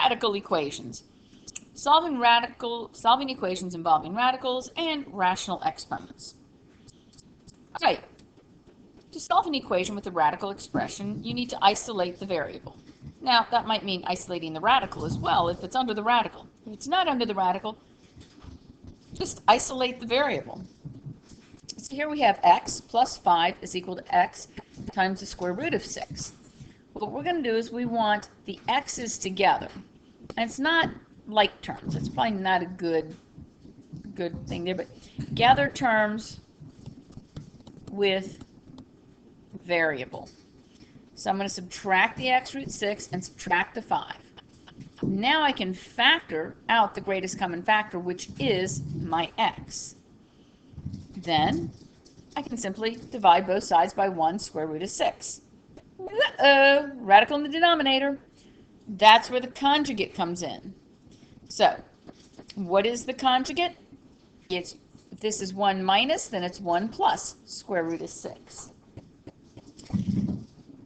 radical equations. Solving equations involving radicals and rational exponents. All right. To solve an equation with a radical expression, you need to isolate the variable. Now, that might mean isolating the radical as well if it's under the radical. If it's not under the radical, just isolate the variable. So here we have x plus 5 is equal to x times the square root of 6. What we're going to do is we want the x's together. And it's not like terms. It's probably not a good thing there, but gather terms with variable. So I'm going to subtract the x root 6 and subtract the 5. Now I can factor out the greatest common factor, which is my x. Then I can simply divide both sides by 1 square root of 6. Radical in the denominator. That's where the conjugate comes in. So what is the conjugate? If this is 1 minus, then it's 1 plus square root of 6.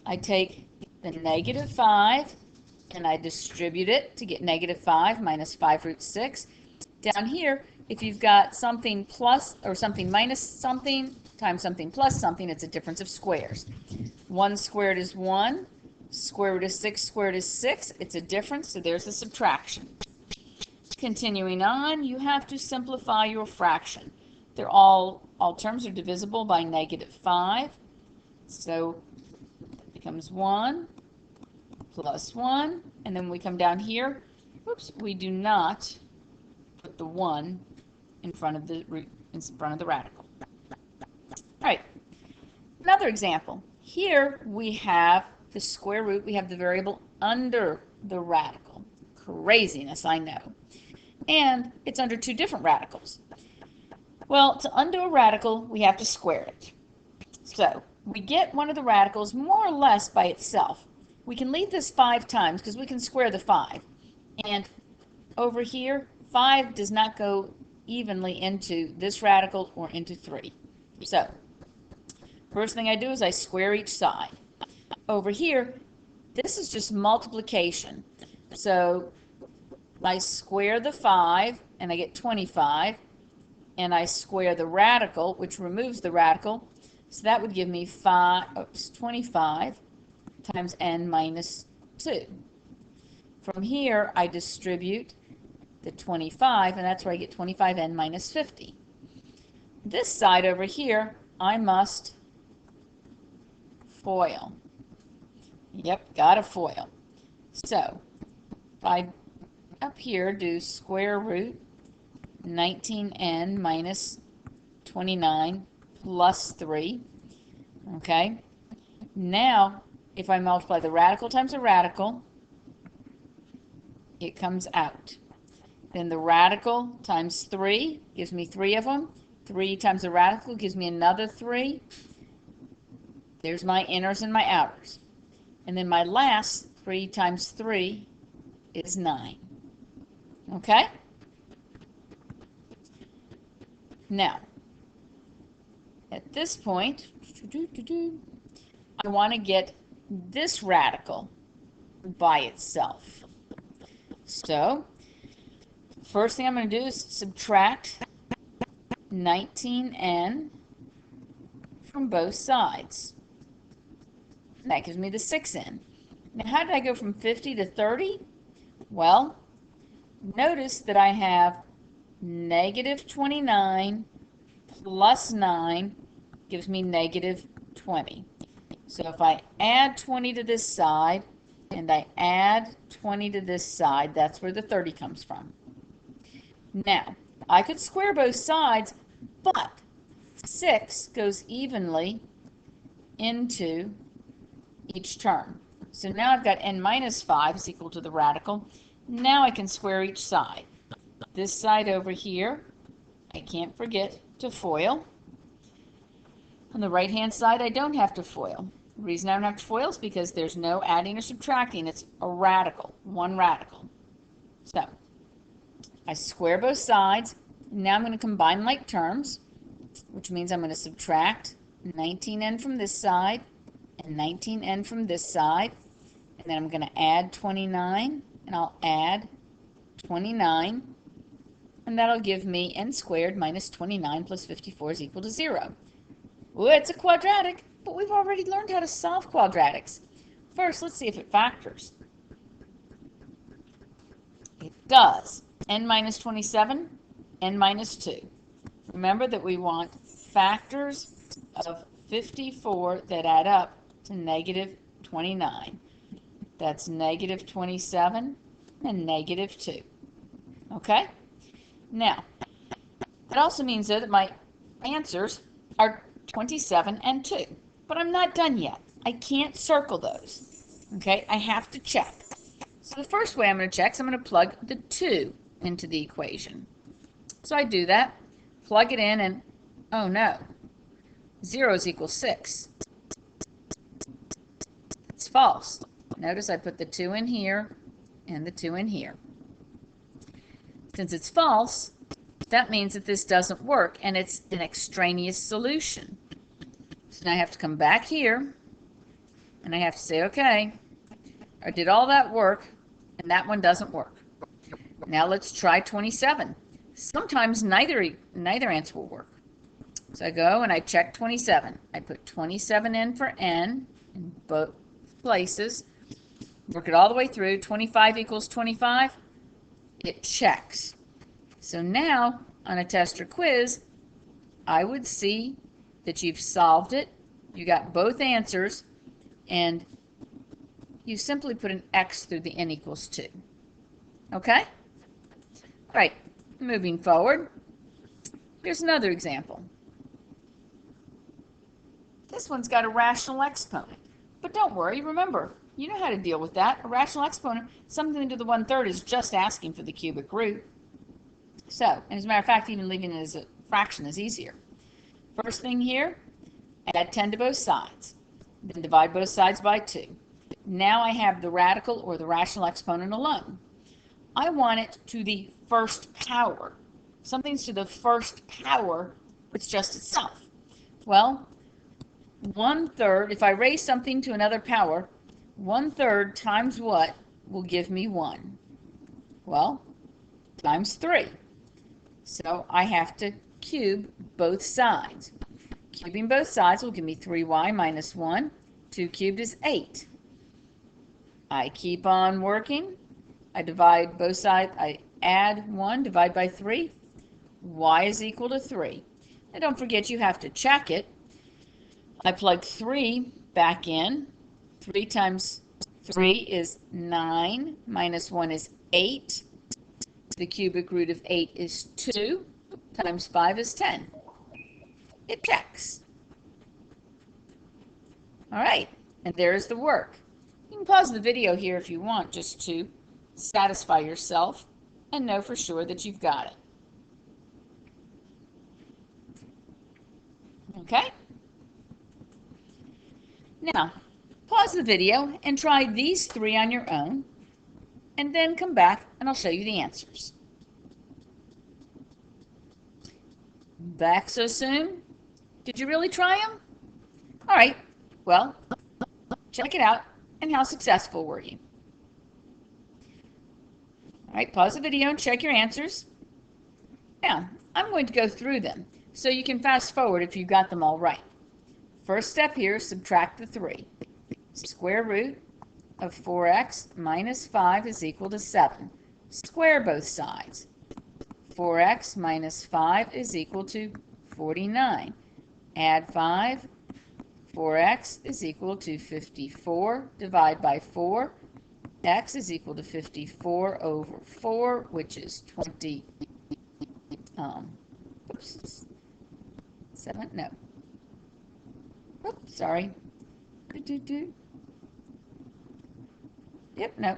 I take the negative 5 and I distribute it to get negative 5 minus 5 root 6. Down here, if you've got something plus or something minus something times something plus something, it's a difference of squares. 1 squared is 1. Square root of 6 squared is 6. It's a difference, so there's the subtraction. Continuing on, you have to simplify your fraction. All terms are divisible by negative 5. So it becomes 1 plus 1. And then we come down here. Whoops, we do not put the 1 in front of the radical. All right, another example. Here we have the square root. We have the variable under the radical. Craziness, I know. And it's under two different radicals. Well, to undo a radical, we have to square it. So we get one of the radicals more or less by itself. We can leave this 5 times because we can square the 5. And over here, 5 does not go evenly into this radical or into 3. So first thing I do is I square each side. Over here, this is just multiplication. So I square the 5 and I get 25, and I square the radical, which removes the radical, so that would give me 25 times n minus 2. From here I distribute the 25, and that's where I get 25n minus 50. This side over here I must FOIL. Yep, got to FOIL. So if I up here do square root 19n minus 29 plus 3. Okay, now if I multiply the radical times the radical, it comes out. Then the radical times 3 gives me 3 of them. 3 times the radical gives me another 3. There's my inners and my outers. And then my last 3 times 3 is 9. Okay? Now, at this point, I want to get this radical by itself. So, first thing I'm going to do is subtract 19n from both sides. That gives me the 6n. Now, how did I go from 50 to 30? Well, notice that I have negative 29 plus 9 gives me negative 20. So if I add 20 to this side and I add 20 to this side, that's where the 30 comes from. Now, I could square both sides, but 6 goes evenly into each term. So now I've got n minus 5 is equal to the radical. Now I can square each side. This side over here, I can't forget to FOIL. On the right hand side, I don't have to FOIL. The reason I don't have to FOIL is because there's no adding or subtracting. It's a radical, one radical. So I square both sides. Now I'm going to combine like terms, which means I'm going to subtract 19n from this side and 19n from this side. And then I'm going to add 29 and I'll add 29, and that'll give me n squared minus 29 plus 54 is equal to 0. Well, it's a quadratic, but we've already learned how to solve quadratics. First, let's see if it factors. It does. N minus 27, n minus 2. Remember that we want factors of 54 that add up to negative 29. That's negative 27 and negative 2. Okay? Now, that also means, though, that my answers are 27 and 2. But I'm not done yet. I can't circle those. Okay? I have to check. So the first way I'm going to check is I'm going to plug the 2 into the equation. So I do that, plug it in, and oh no, 0 is equal 6. It's false. Notice I put the 2 in here and the 2 in here. Since it's false, that means that this doesn't work, and it's an extraneous solution. So now I have to come back here, and I have to say, okay, I did all that work, and that one doesn't work. Now let's try 27. Sometimes neither answer will work. So I go and I check 27. I put 27 in for n in both places. Work it all the way through. 25 equals 25. It checks. So now on a test or quiz, I would see that you've solved it. You got both answers, and you simply put an x through the n equals 2. Okay? All right, moving forward. Here's another example. This one's got a rational exponent. But don't worry, remember, you know how to deal with that. A rational exponent, something to the 1/3, is just asking for the cubic root. So, and as a matter of fact, even leaving it as a fraction is easier. First thing here, add 10 to both sides. Then divide both sides by 2. Now I have the radical or the rational exponent alone. I want it to the first power. Something's to the first power, it's just itself. Well, 1/3, if I raise something to another power, 1/3 times what will give me 1? Well, times 3. So I have to cube both sides. Cubing both sides will give me 3y minus 1. 2 cubed is 8. I keep on working. I divide both sides. I add 1, divide by 3. Y is equal to 3. And don't forget, you have to check it. I plug 3 back in. 3 times 3 is 9, minus 1 is 8. The cubic root of 8 is 2, times 5 is 10. It checks. All right, and there's the work. You can pause the video here if you want, just to satisfy yourself and know for sure that you've got it. Okay? Now, pause the video and try these 3 on your own, and then come back and I'll show you the answers. Back so soon? Did you really try them? All right, well, check it out, and how successful were you? All right, pause the video and check your answers. Now, I'm going to go through them, so you can fast forward if you got them all right. First step here, subtract the 3. Square root of 4x minus 5 is equal to 7. Square both sides. 4x minus 5 is equal to 49. Add 5. 4x is equal to 54. Divide by 4. X is equal to 54 over 4, which is 7, no. Oops, sorry. Yep, no.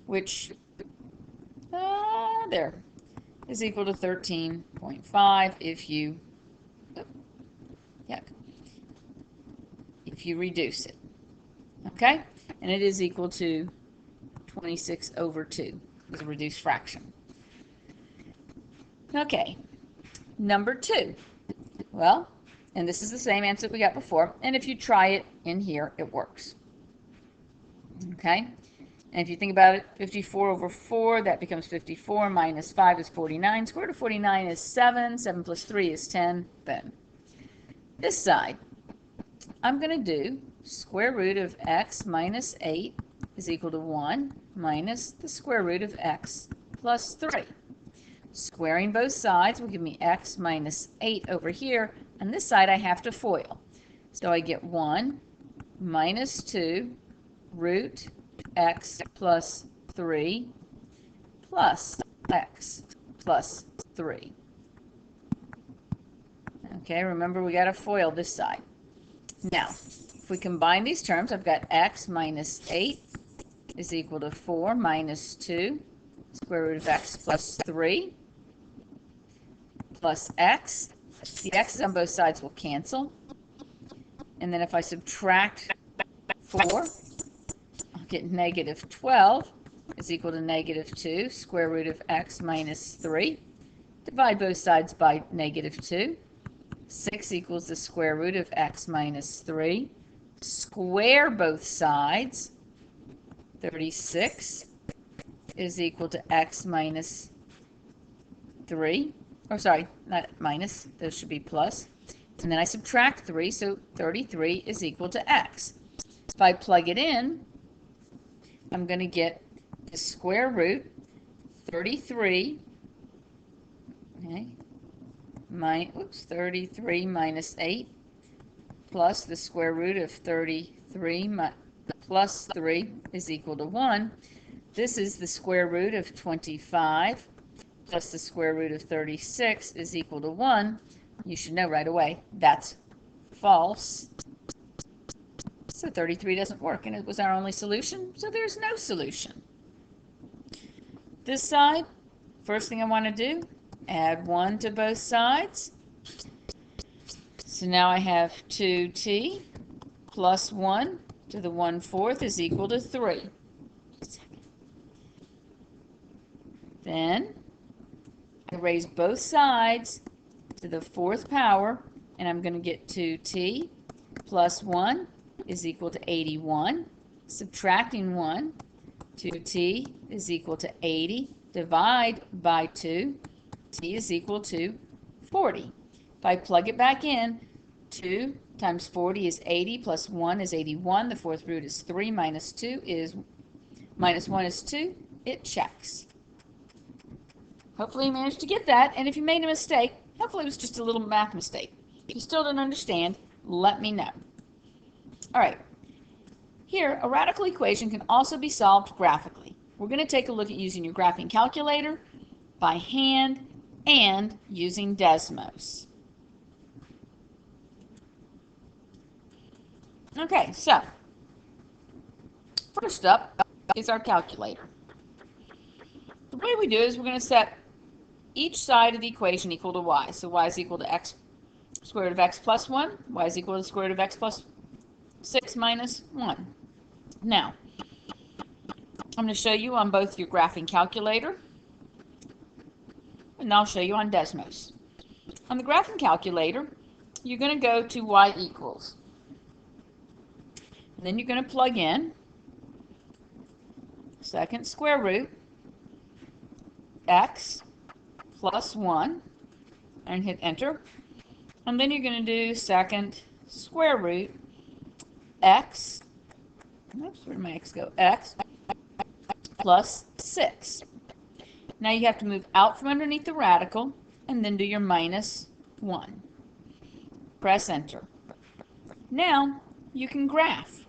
Which, there, is equal to 13.5 if you, if you reduce it. Okay? And it is equal to 26 over 2 is a reduced fraction. Okay, number 2. Well, and this is the same answer that we got before, and if you try it in here, it works. Okay, And if you think about it, 54 over 4, that becomes 54 minus 5 is 49. Square root of 49 is 7. 7 plus 3 is 10. Boom. This side, I'm going to do square root of x minus 8 is equal to 1 minus the square root of x plus 3. Squaring both sides will give me x minus 8 over here, and this side I have to FOIL. So I get 1 minus 2 root x plus 3 plus x plus 3. Okay, remember we got to FOIL this side. Now, if we combine these terms, I've got x minus 8 is equal to 4 minus 2 square root of x plus 3 plus x. The x's on both sides will cancel. And then if I subtract 4, I'll get negative 12 is equal to negative 2 square root of x minus 3. Divide both sides by negative 2. 6 equals the square root of x minus 3. Square both sides. 36 is equal to x minus 3. Or sorry, not minus. Those should be plus. And then I subtract 3, so 33 is equal to x. If I plug it in, I'm going to get the square root 33. Okay. 33 minus 8 plus the square root of 33 plus 3 is equal to 1. This is the square root of 25 plus the square root of 36 is equal to 1. You should know right away that's false. So 33 doesn't work, and it was our only solution, so there's no solution. This side, first thing I want to do, add 1 to both sides. So now I have 2t plus 1 to the 1/4 is equal to 3. Then I raise both sides to the 4th power, and I'm going to get 2t plus 1 is equal to 81. Subtracting 1, 2t is equal to 80. Divide by 2, t is equal to 40. If I plug it back in, 2 times 40 is 80 plus 1 is 81. The 4th root is 3 minus 1 is 2. It checks. Hopefully you managed to get that, and if you made a mistake, hopefully it was just a little math mistake. If you still don't understand, let me know. All right, here a radical equation can also be solved graphically. We're going to take a look at using your graphing calculator, by hand, and using Desmos. Okay, so first up is our calculator. The way we do is we're going to set each side of the equation equal to y. So y is equal to x square root of x plus 1. Y is equal to the square root of x plus 6 minus 1. Now, I'm going to show you on both your graphing calculator, and I'll show you on Desmos. On the graphing calculator, you're going to go to y equals. And then you're going to plug in second square root x plus 1 and hit enter. And then you're going to do second square root x, oops, where did my x go? X plus 6. Now you have to move out from underneath the radical and then do your minus 1. Press enter. Now you can graph.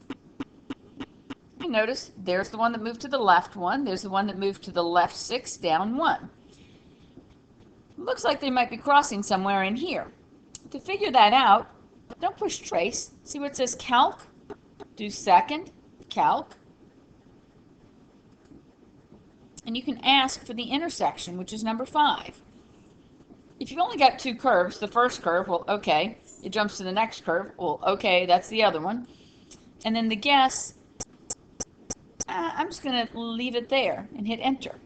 You notice there's the one that moved to the left 1, there's the one that moved to the left 6, down 1. Looks like they might be crossing somewhere in here. To figure that out, don't push trace. See where it says calc? Do second, calc. And you can ask for the intersection, which is number 5. If you've only got 2 curves, the first curve, well, okay. It jumps to the next curve, well, okay, that's the other one. And then the guess, I'm just going to leave it there and hit enter.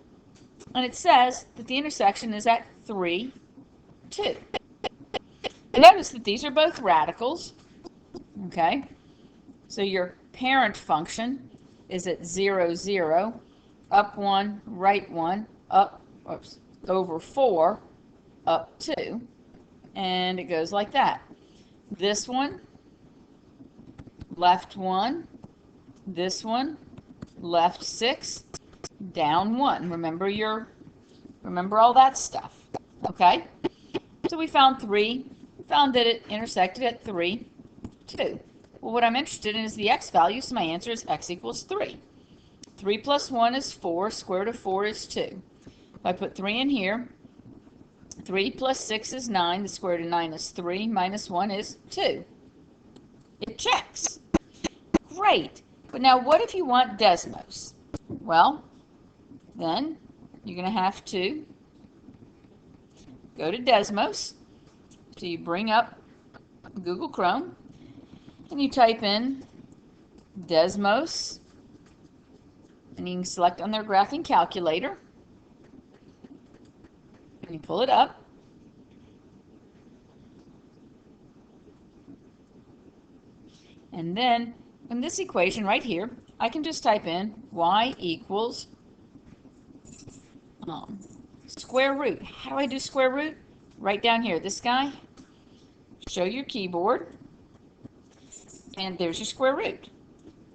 And it says that the intersection is at 3, 2. Notice that these are both radicals. Okay, so your parent function is at 0, 0, up 1, right 1, up, oops, over 4, up 2, and it goes like that. This one, left 1, this one, left 6, down 1. Remember all that stuff, okay? So we found 3, found that it intersected at 3, 2. Well, what I'm interested in is the x value, so my answer is x equals 3. 3 plus 1 is 4, square root of 4 is 2. If I put 3 in here, 3 plus 6 is 9, the square root of 9 is 3, minus 1 is 2. It checks. Great. But now what if you want Desmos? Well, then you're going to have to go to Desmos. So you bring up Google Chrome and you type in Desmos, and you can select on their graphing calculator, and you pull it up. And then in this equation right here, I can just type in y equals square root. How do I do square root? Right down here, this guy. Show your keyboard, and there's your square root.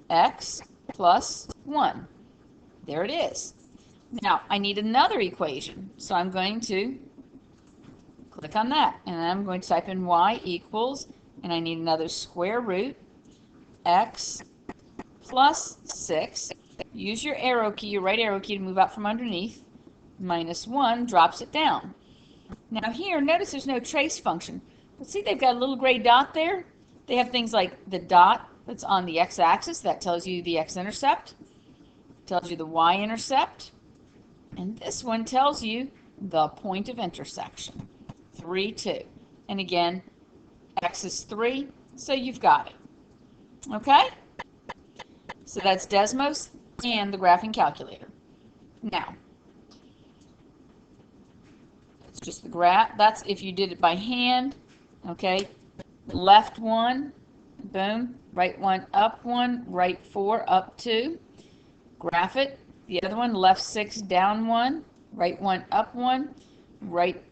X plus 1. There it is. Now, I need another equation, so I'm going to click on that, and I'm going to type in y equals, and I need another square root, x plus 6. Use your arrow key, your right arrow key, to move out from underneath. Minus 1 drops it down. Now here, notice there's no trace function. But see, they've got a little gray dot there. They have things like the dot that's on the x-axis. That tells you the x-intercept. Tells you the y-intercept. And this one tells you the point of intersection. 3, 2. And again, x is 3, so you've got it. Okay? So that's Desmos and the graphing calculator. Now, it's just the graph. That's if you did it by hand. Okay? Left 1, boom. Right 1, up 1. Right 4, up 2. Graph it. The other one, left 6, down 1. Right 1, up 1. Right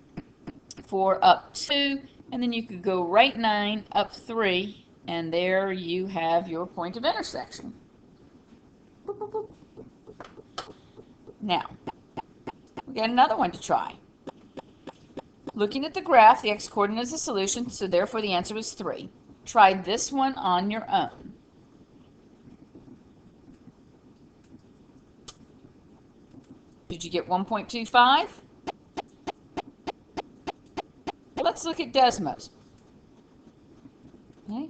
4, up 2. And then you could go right 9, up 3. And there you have your point of intersection. Boop, boop, boop. Now, we got another one to try. Looking at the graph, the x-coordinate is a solution, so therefore the answer is 3. Try this one on your own. Did you get 1.25? Let's look at Desmos. Okay.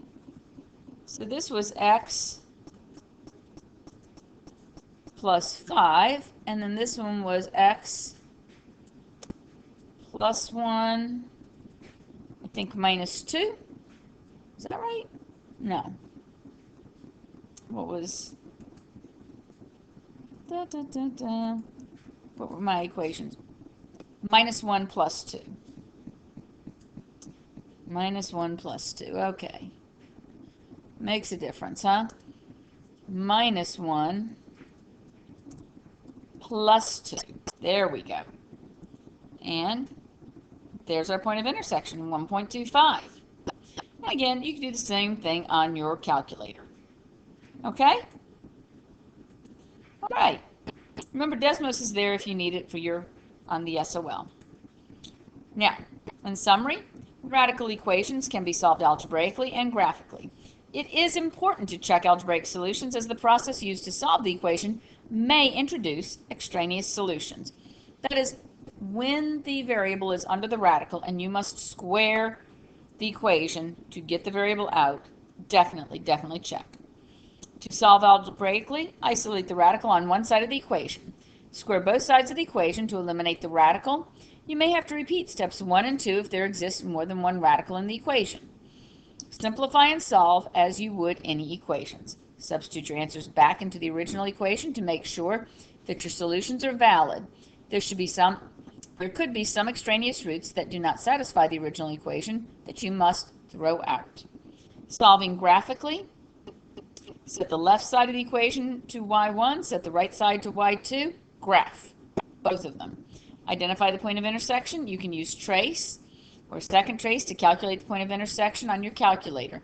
So this was x plus 5, and then this one was x plus 1, I think minus 2. Is that right? No. What was... What were my equations? Minus 1 plus 2. Minus 1 plus 2. Okay. Makes a difference, huh? Minus 1 plus 2. There we go. And there's our point of intersection, 1.25. Again, you can do the same thing on your calculator. Okay? All right. Remember, Desmos is there if you need it for your on the SOL. Now, in summary, radical equations can be solved algebraically and graphically. It is important to check algebraic solutions, as the process used to solve the equation may introduce extraneous solutions. That is, when the variable is under the radical and you must square the equation to get the variable out, definitely check. To solve algebraically, isolate the radical on one side of the equation. Square both sides of the equation to eliminate the radical. You may have to repeat steps 1 and 2 if there exists more than one radical in the equation. Simplify and solve as you would any equations. Substitute your answers back into the original equation to make sure that your solutions are valid. There could be some extraneous roots that do not satisfy the original equation that you must throw out. Solving graphically. Set the left side of the equation to y1, set the right side to y2, graph both of them. Identify the point of intersection. You can use trace or second trace to calculate the point of intersection on your calculator.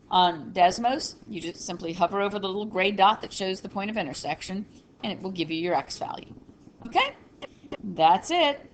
On Desmos, you just simply hover over the little gray dot that shows the point of intersection, and it will give you your x value. Okay? That's it.